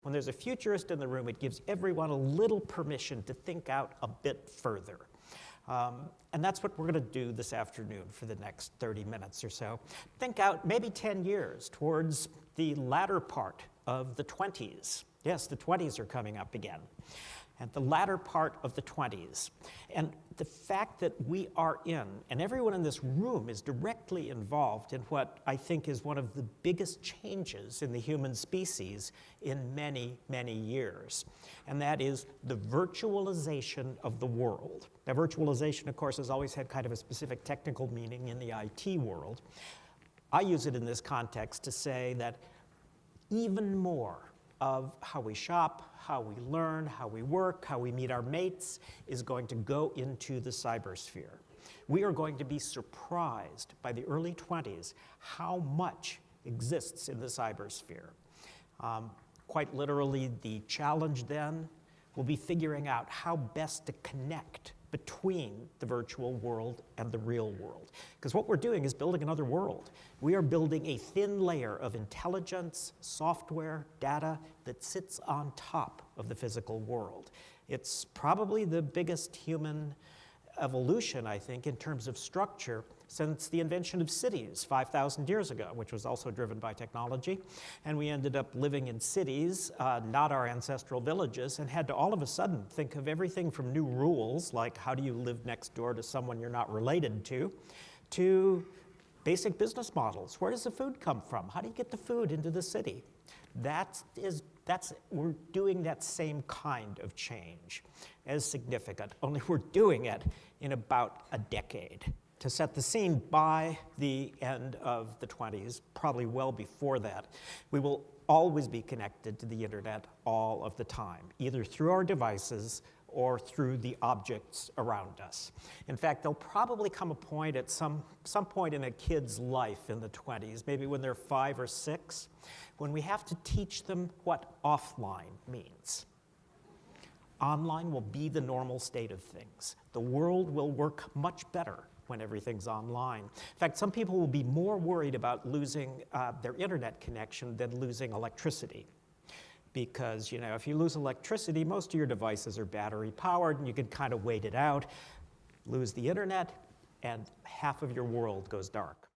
When there's a futurist in the room, it gives everyone a little permission to think out a bit further. And that's what we're going to do this afternoon for the next 30 minutes or so. Think out maybe 10 years towards the latter part of the 20s. Yes, the 20s are coming up again. At the latter part of the 20s. And the fact that we are in, and everyone in this room is directly involved in what I think is one of the biggest changes in the human species in many, many years. And that is the virtualization of the world. Now, virtualization, of course, has always had kind of a specific technical meaning in the IT world. I use it in this context to say that even more of how we shop, how we learn, how we work, how we meet our mates is going to go into the cybersphere. We are going to be surprised by the early 20s how much exists in the cybersphere. Quite literally, the challenge then will be figuring out how best to connect between the virtual world and the real world. Because what we're doing is building another world. We are building a thin layer of intelligence, software, data that sits on top of the physical world. It's probably the biggest human evolution, I think, in terms of structure since the invention of cities 5,000 years ago, which was also driven by technology. And we ended up living in cities, not our ancestral villages, and had to all of a sudden think of everything from new rules, like how do you live next door to someone you're not related to basic business models. Where does the food come from? How do you get the food into the city? We're doing that same kind of change as significant, only we're doing it in about a decade. To set the scene, by the end of the 20s, probably well before that, we will always be connected to the internet all of the time, either through our devices or through the objects around us. In fact, there'll probably come a point at some point in a kid's life in the 20s, maybe when they're 5 or 6, when we have to teach them what offline means. Online will be the normal state of things. The world will work much better when everything's online. In fact, some people will be more worried about losing their internet connection than losing electricity. Because, you know, if you lose electricity, most of your devices are battery powered and you can kind of wait it out. Lose the internet and half of your world goes dark.